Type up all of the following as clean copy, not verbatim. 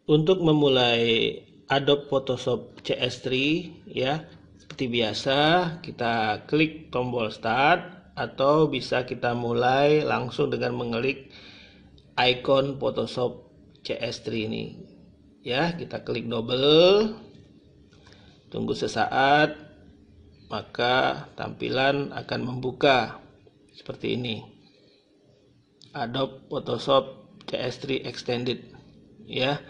Untuk memulai Adobe Photoshop CS3 ya, seperti biasa kita klik tombol start atau bisa kita mulai langsung dengan mengklik icon Photoshop CS3 ini. Ya, kita klik double. Tunggu sesaat, maka tampilan akan membuka seperti ini. Adobe Photoshop CS3 Extended ya.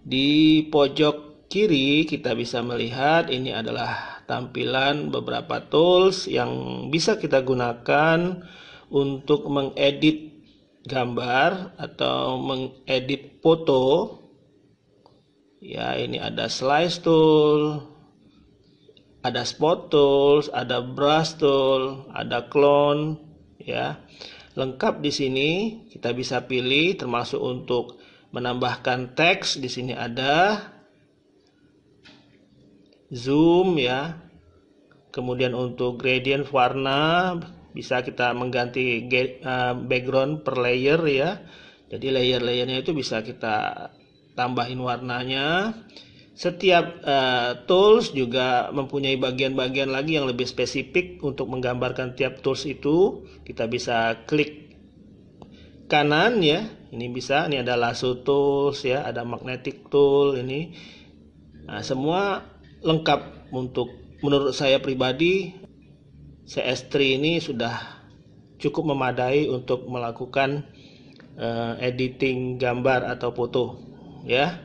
Di pojok kiri kita bisa melihat ini adalah tampilan beberapa tools yang bisa kita gunakan untuk mengedit gambar atau mengedit foto. Ya, ini ada slice tool, ada spot tools, ada brush tool, ada clone ya. Lengkap di sini kita bisa pilih, termasuk untuk menambahkan teks. Di sini ada zoom ya. Kemudian untuk gradient warna bisa kita mengganti background per layer ya. Jadi layer-layernya itu bisa kita tambahin warnanya. Setiap tools juga mempunyai bagian-bagian lagi yang lebih spesifik untuk menggambarkan tiap tools itu. Kita bisa klik kanan ya. Ini bisa, ini ada lasso tools ya, ada magnetic tool ini. Nah, semua lengkap. Untuk menurut saya pribadi CS3 ini sudah cukup memadai untuk melakukan editing gambar atau foto ya.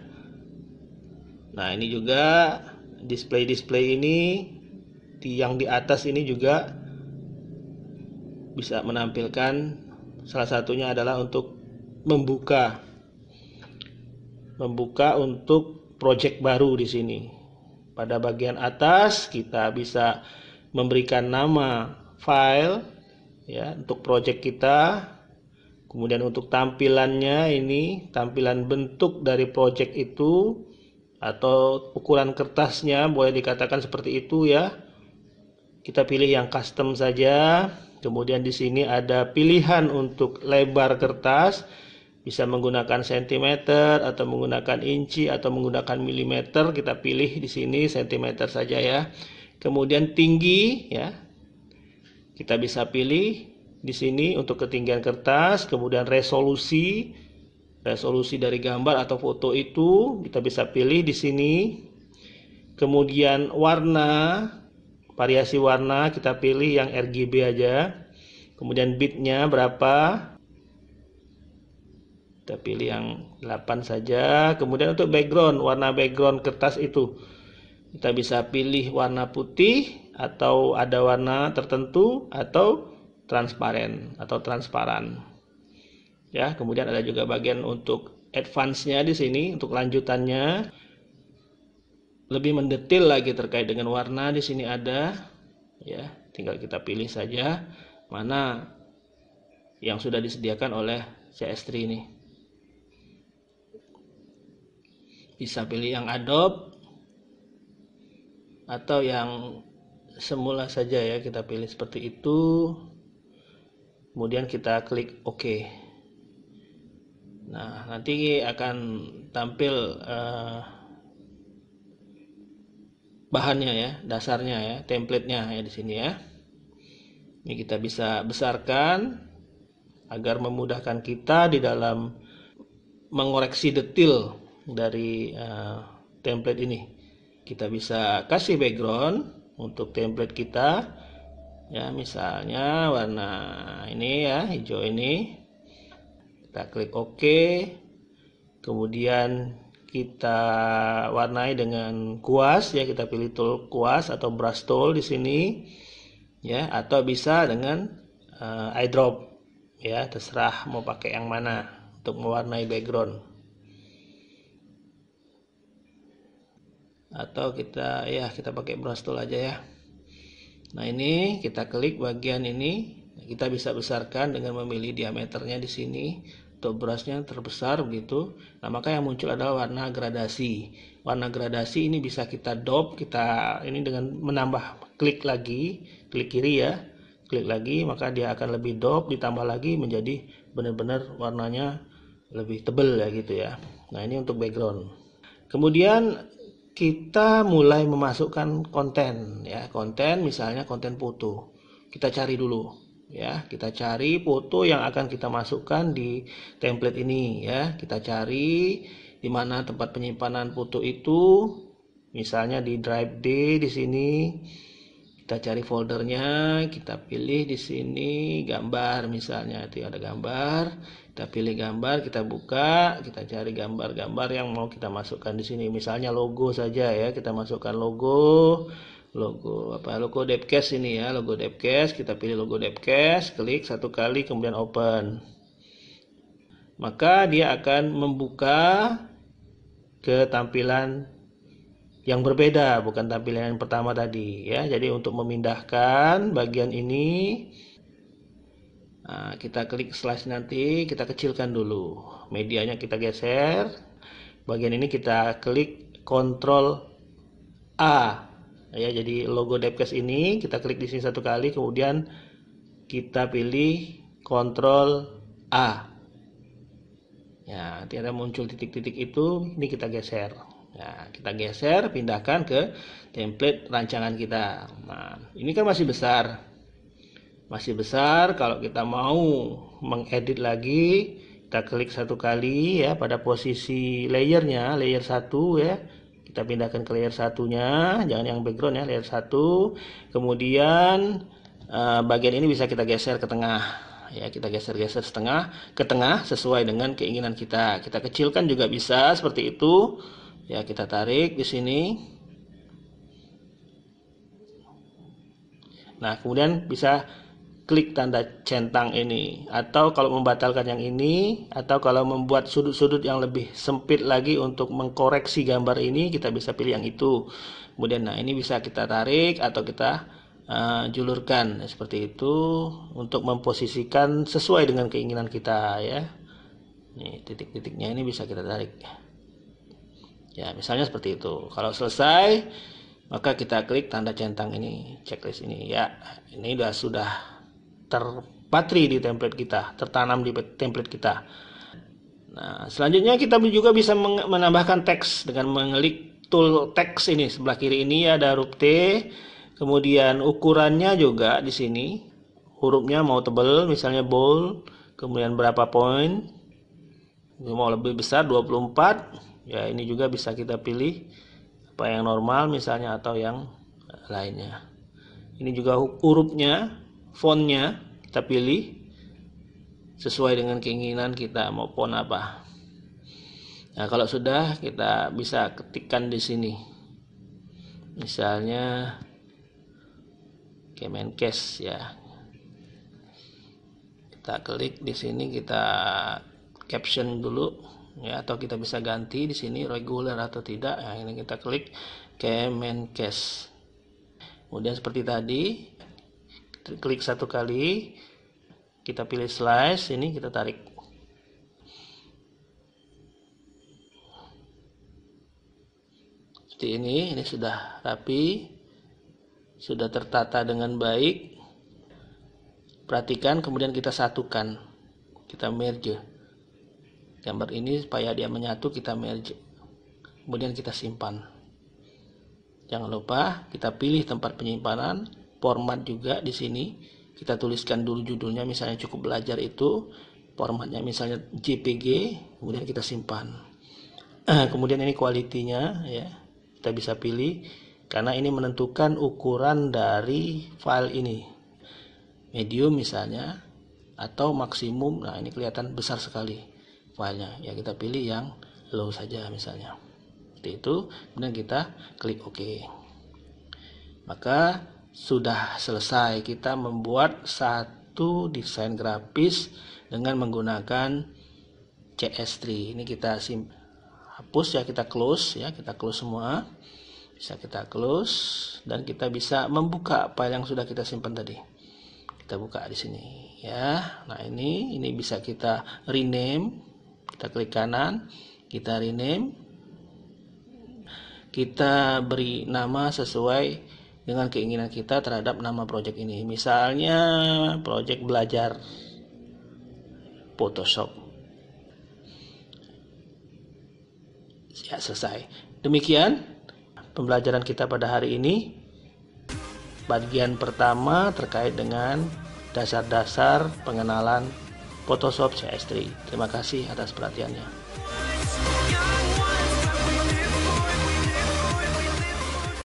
Nah, ini juga display ini yang di atas ini juga bisa menampilkan, salah satunya adalah untuk membuka untuk project baru di sini. Pada bagian atas kita bisa memberikan nama file ya untuk project kita. Kemudian untuk tampilannya ini tampilan bentuk dari project itu atau ukuran kertasnya boleh dikatakan seperti itu ya. Kita pilih yang custom saja. Kemudian di sini ada pilihan untuk lebar kertas, bisa menggunakan sentimeter atau menggunakan inci atau menggunakan milimeter. Kita pilih di sini sentimeter saja ya. Kemudian tinggi ya. Kita bisa pilih di sini untuk ketinggian kertas, kemudian resolusi dari gambar atau foto itu kita bisa pilih di sini. Kemudian warna, variasi warna kita pilih yang RGB aja. Kemudian bitnya berapa, kita pilih yang 8 saja. Kemudian untuk background, warna background kertas itu kita bisa pilih warna putih atau ada warna tertentu atau transparan ya. Kemudian ada juga bagian untuk advance-nya di sini untuk lanjutannya, lebih mendetail lagi terkait dengan warna. Di sini ada ya, tinggal kita pilih saja mana yang sudah disediakan oleh CS3 ini. Bisa pilih yang Adobe atau yang semula saja ya, kita pilih seperti itu. Kemudian kita klik OK. Nah, nanti akan tampil bahannya ya, dasarnya ya, template-nya ya di sini ya. Ini kita bisa besarkan agar memudahkan kita di dalam mengoreksi detail dari template ini. Kita bisa kasih background untuk template kita ya, misalnya warna ini ya, hijau ini. Kita klik OK. Kemudian kita warnai dengan kuas ya, kita pilih tool kuas atau brush tool di sini ya, atau bisa dengan eyedrop ya, terserah mau pakai yang mana untuk mewarnai background. Atau kita pakai brush tool aja ya. Nah, ini kita klik bagian ini, kita bisa besarkan dengan memilih diameternya di sini. Untuk brushnya terbesar begitu. Nah, maka yang muncul adalah warna gradasi. Warna gradasi ini bisa kita dop, kita ini dengan menambah klik lagi, klik kiri ya, klik lagi, maka dia akan lebih dop, ditambah lagi menjadi benar-benar warnanya lebih tebal ya gitu ya. Nah, ini untuk background. Kemudian kita mulai memasukkan konten ya, konten misalnya konten foto. Kita cari dulu ya, kita cari foto yang akan kita masukkan di template ini ya. Kita cari di mana tempat penyimpanan foto itu, misalnya di drive D di sini. Kita cari foldernya, kita pilih di sini gambar misalnya, itu ada gambar. Kita pilih gambar, kita buka, kita cari gambar-gambar yang mau kita masukkan di sini. Misalnya logo saja ya, kita masukkan logo Depkes ini ya, logo Depkes. Kita pilih logo Depkes, klik satu kali, kemudian open. Maka dia akan membuka ke tampilan yang berbeda, bukan tampilan yang pertama tadi ya. Jadi untuk memindahkan bagian ini, nah, kita klik slash, nanti kita kecilkan dulu medianya, kita geser bagian ini, kita klik Ctrl A ya. Jadi logo Depkes ini kita klik di sini satu kali, kemudian kita pilih Ctrl A ya. Nanti ada muncul titik-titik itu, ini kita geser. Nah, kita geser, pindahkan ke template rancangan kita. Nah, ini kan masih besar. Masih besar. Kalau kita mau mengedit lagi, kita klik satu kali ya pada posisi layernya, layer 1 ya. Kita pindahkan ke layer satunya, jangan yang background ya, layer 1. Kemudian bagian ini bisa kita geser ke tengah. Ya, kita geser-geser ke tengah sesuai dengan keinginan kita. Kita kecilkan juga bisa seperti itu. Ya, kita tarik di sini. Nah, kemudian bisa klik tanda centang ini, atau kalau membatalkan yang ini, atau kalau membuat sudut-sudut yang lebih sempit lagi untuk mengkoreksi gambar ini, kita bisa pilih yang itu. Kemudian nah ini bisa kita tarik atau kita julurkan seperti itu untuk memposisikan sesuai dengan keinginan kita ya. Nih titik-titiknya ini bisa kita tarik. Ya, misalnya seperti itu. Kalau selesai, maka kita klik tanda centang ini, checklist ini ya. Ini sudah terpatri di template kita, tertanam di template kita. Nah, selanjutnya kita juga bisa menambahkan teks dengan mengklik tool teks ini sebelah kiri ini, ada huruf T. Kemudian ukurannya juga di sini. Hurufnya mau tebal, misalnya bold, kemudian berapa poin. Mau lebih besar 24. Ya, ini juga bisa kita pilih apa yang normal misalnya atau yang lainnya. Ini juga hurufnya, fontnya kita pilih sesuai dengan keinginan kita mau font apa. Nah, kalau sudah, kita bisa ketikkan di sini. Misalnya Kemenkes ya. Kita klik di sini, kita caption dulu. Ya, atau kita bisa ganti di sini regular atau tidak. Nah, ini kita klik Kemenkes. Kemudian seperti tadi, klik satu kali, kita pilih slice, ini kita tarik. Seperti ini sudah rapi, sudah tertata dengan baik. Perhatikan, kemudian kita satukan, kita merge gambar ini supaya dia menyatu, kita merge, kemudian kita simpan. Jangan lupa kita pilih tempat penyimpanan, format juga di sini. Kita tuliskan dulu judulnya, misalnya cukup belajar itu, formatnya misalnya JPG, kemudian kita simpan. Kemudian ini kualitinya ya, kita bisa pilih karena ini menentukan ukuran dari file ini, medium misalnya atau maksimum. Nah, ini kelihatan besar sekali filenya ya, kita pilih yang low saja misalnya seperti itu, kemudian kita klik OK. Maka sudah selesai kita membuat satu desain grafis dengan menggunakan CS3. Ini kita hapus ya, kita close ya, kita close semua, bisa kita close, dan kita bisa membuka file yang sudah kita simpan tadi. Kita buka di sini ya. Nah, ini bisa kita rename. Kita klik kanan, kita rename, kita beri nama sesuai dengan keinginan kita terhadap nama project ini. Misalnya project belajar Photoshop. Ya, selesai. Demikian pembelajaran kita pada hari ini. Bagian pertama terkait dengan dasar-dasar pengenalan Photoshop CS3. Terima kasih atas perhatiannya.